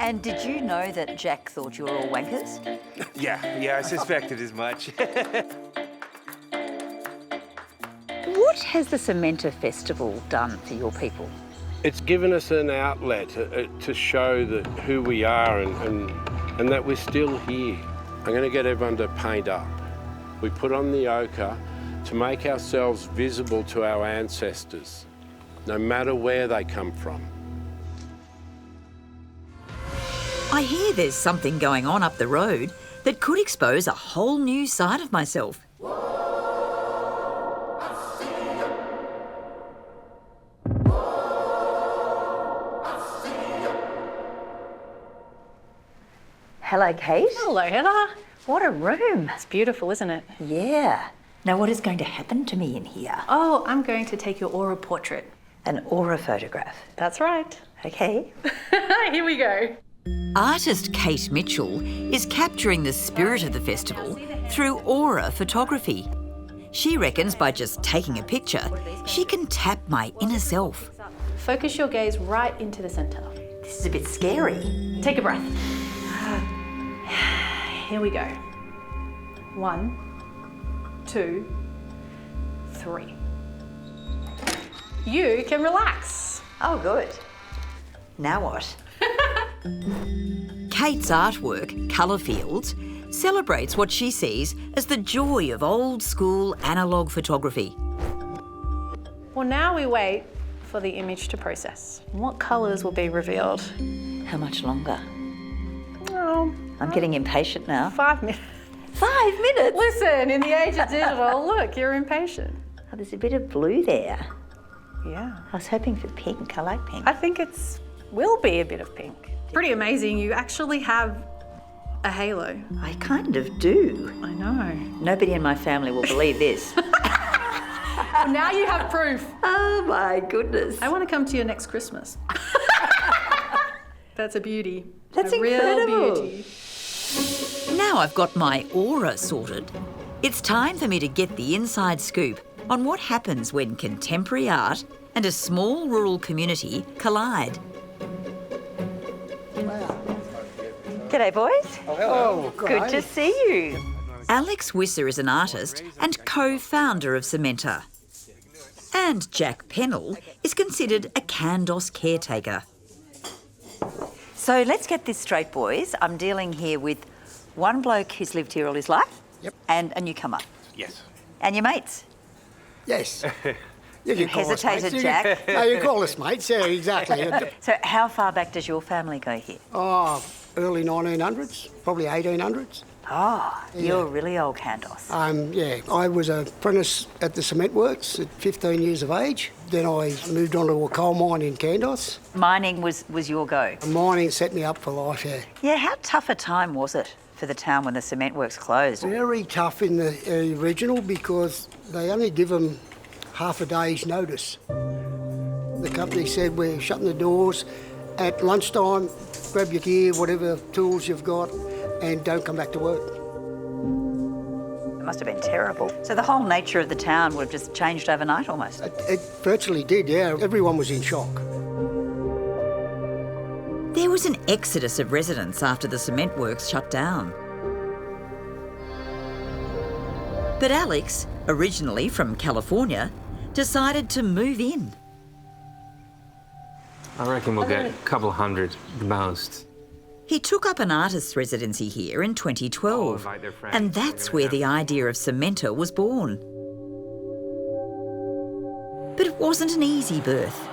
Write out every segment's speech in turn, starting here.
And did you know that Jack thought you were all wankers? Yeah, I suspected as much. What has the Cementa Festival done for your people? It's given us an outlet to show that who we are and that we're still here. I'm going to get everyone to paint up. We put on the ochre to make ourselves visible to our ancestors, no matter where they come from. I hear there's something going on up the road that could expose a whole new side of myself. Hello, Kate. Hello, Heather. What a room. It's beautiful, isn't it? Yeah. Now, what is going to happen to me in here? Oh, I'm going to take your aura portrait. An aura photograph. That's right. Okay. Here we go. Artist Kate Mitchell is capturing the spirit of the festival through aura photography. She reckons by just taking a picture, she can tap my inner self. Focus your gaze right into the centre. This is a bit scary. Take a breath. Here we go. 1, 2, 3. You can relax. Oh, good. Now what? Kate's artwork, Colour Fields, celebrates what she sees as the joy of old school analogue photography. Well, now we wait for the image to process. What colours will be revealed? How much longer? Oh, I'm getting impatient now. 5 minutes. 5 minutes? Listen, in the age of digital, look, you're impatient. Oh, there's a bit of blue there. Yeah. I was hoping for pink. I like pink. I think will be a bit of pink. Pretty amazing. You actually have a halo. I kind of do. I know. Nobody in my family will believe this. Well, now you have proof. Oh my goodness. I want to come to you next Christmas. That's a beauty. That's a incredible. Real beauty. Now I've got my aura sorted, it's time for me to get the inside scoop on what happens when contemporary art and a small rural community collide. G'day, boys. Oh, hello. Good to see you. Alex Wisser is an artist and co-founder of Cementa. And Jack Pennell is considered a Kandos caretaker. So let's get this straight, boys. I'm dealing here with one bloke who's lived here all his life. Yep. And a newcomer. Yes. And your mates. Yes. You You can call us hesitated, mates. Jack. No, you call us mates, yeah, exactly. So how far back does your family go here? Oh, early 1900s, probably 1800s. Oh, you're really old, Kandos. Yeah, I was an apprentice at the cement works at 15 years of age. Then I moved on to a coal mine in Kandos. Mining was your go. Mining set me up for life, yeah. Yeah, how tough a time was it for the town when the cement works closed? Very tough in the original because they only give them half a day's notice. The company said, we're shutting the doors at lunchtime, grab your gear, whatever tools you've got, and don't come back to work. It must have been terrible. So the whole nature of the town would have just changed overnight almost. It virtually did, yeah. Everyone was in shock. There was an exodus of residents after the cement works shut down. But Alex, originally from California, decided to move in. I reckon we'll get a couple hundred the most. He took up an artist's residency here in 2012, invite their friends. and that's where the idea of Cementa was born. But it wasn't an easy birth.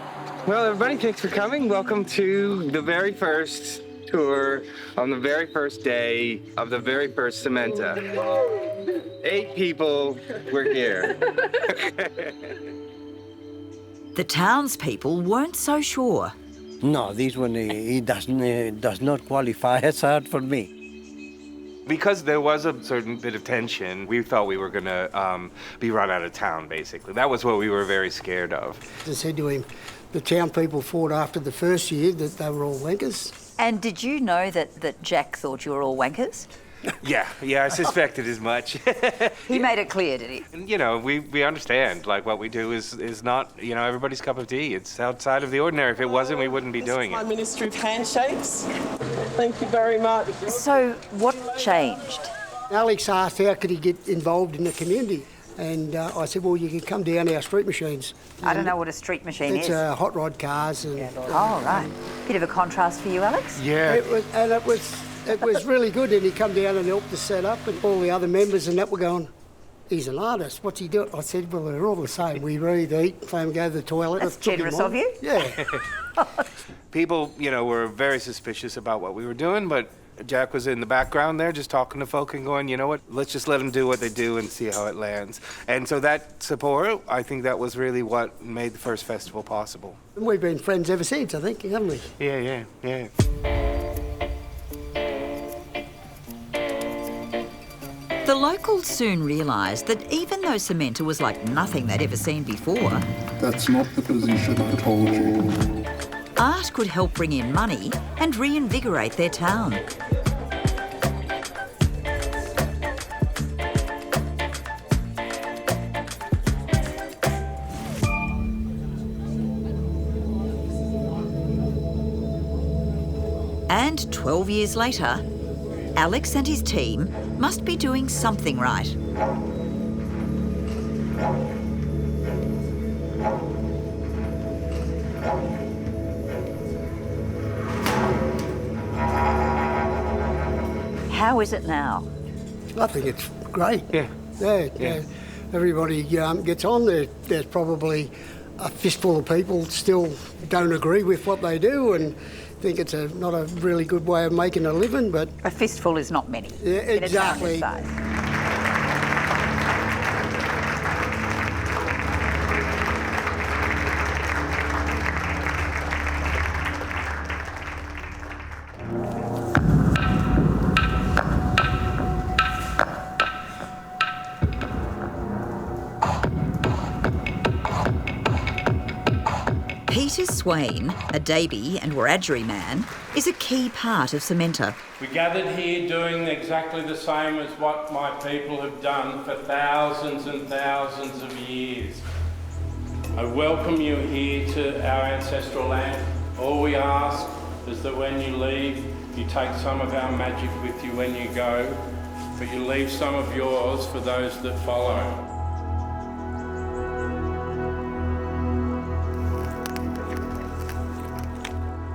Well, everybody, thanks for coming. Welcome to the very first tour on the very first day of the very first Cementa. 8 people, we're here. The townspeople weren't so sure. No, this one he does not qualify as art for me. Because there was a certain bit of tension, we thought we were going to be run out of town, basically. That was what we were very scared of. I said to him, the town people thought after the first year that they were all wankers. And did you know that Jack thought you were all wankers? Yeah, I suspected as much. He made it clear, did he? And, you know, we understand, like, what we do is not, you know, everybody's cup of tea. It's outside of the ordinary. If it wasn't, we wouldn't be doing My it. Ministry of Handshakes. Thank you very much. So what changed? Alex asked how could he get involved in the community, and I said, well, you can come down our street machines. I don't know what a street machine It's is. hot rod cars. And, Oh, right. Bit of a contrast for you, Alex? Yeah. it was really good, and he come down and helped us set up, and all the other members and that were going, he's an artist, what's he doing? I said, well, they're all the same. We read, eat, play, go to the toilet. That's I took him generous on. of you. Yeah. People, you know, were very suspicious about what we were doing, but Jack was in the background there just talking to folk and going, you know what, let's just let them do what they do and see how it lands. And so that support, I think that was really what made the first festival possible. And we've been friends ever since, I think, haven't we? Yeah. The locals soon realised that even though Cementa was like nothing they'd ever seen before, That's not the position I told you. art could help bring in money and reinvigorate their town. And 12 years later, Alex and his team must be doing something right. How is it now? I think it's great. Yeah. Yeah. Everybody gets on. There's probably a fistful of people still don't agree with what they do and think it's not a really good way of making a living, but... A fistful is not many. Yeah, exactly. In a town this size. Peter Swain, a Davey and Wiradjuri man, is a key part of Cementa. We gathered here doing exactly the same as what my people have done for thousands and thousands of years. I welcome you here to our ancestral land. All we ask is that when you leave, you take some of our magic with you when you go, but you leave some of yours for those that follow.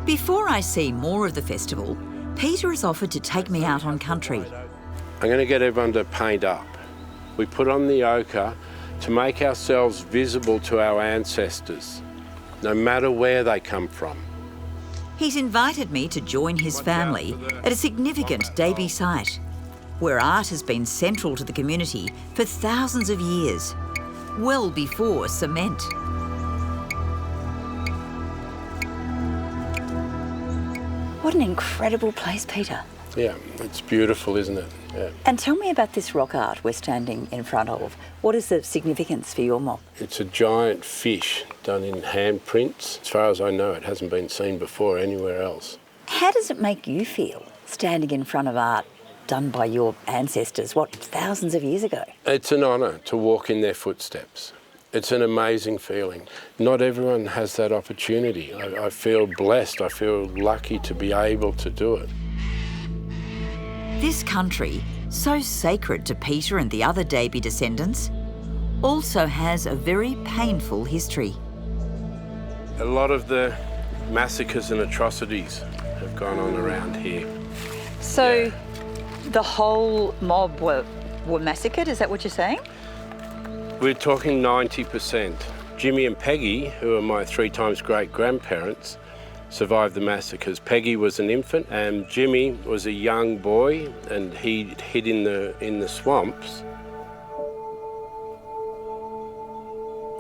Before I see more of the festival, Peter has offered to take me out on country. I'm going to get everyone to paint up. We put on the ochre to make ourselves visible to our ancestors, no matter where they come from. He's invited me to join his family at a significant Davey site, where art has been central to the community for thousands of years, well before cement. What an incredible place, Peter. Yeah, it's beautiful, isn't it? Yeah. And tell me about this rock art we're standing in front of. What is the significance for your mob? It's a giant fish done in handprints. As far as I know, it hasn't been seen before anywhere else. How does it make you feel standing in front of art done by your ancestors, thousands of years ago? It's an honour to walk in their footsteps. It's an amazing feeling. Not everyone has that opportunity. I feel blessed. I feel lucky to be able to do it. This country, so sacred to Peter and the other Davey descendants, also has a very painful history. A lot of the massacres and atrocities have gone on around here. So the whole mob were massacred, is that what you're saying? We're talking 90%. Jimmy and Peggy, who are my 3 times great-grandparents, survived the massacres. Peggy was an infant and Jimmy was a young boy and he hid in the swamps.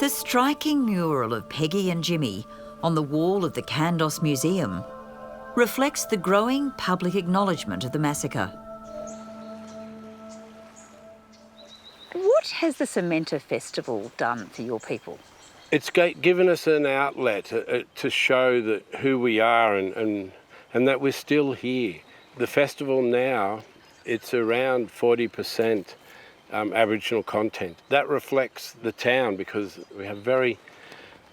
The striking mural of Peggy and Jimmy on the wall of the Kandos Museum reflects the growing public acknowledgement of the massacre. What has the Cementa Festival done for your people? It's given us an outlet to show that who we are and that we're still here. The festival now It's around 40% Aboriginal content. That reflects the town because we have very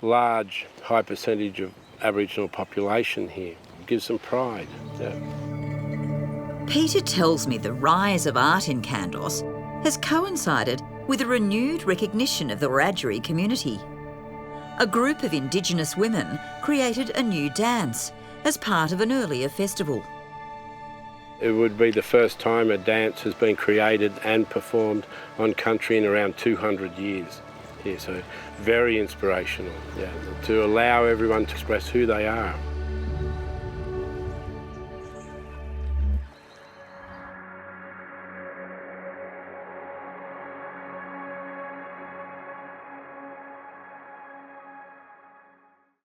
large, high percentage of Aboriginal population here. It gives them pride. Yeah. Peter tells me the rise of art in Kandos has coincided with a renewed recognition of the Wiradjuri community. A group of Indigenous women created a new dance as part of an earlier festival. It would be the first time a dance has been created and performed on country in around 200 years. Yeah, so very inspirational, yeah, to allow everyone to express who they are.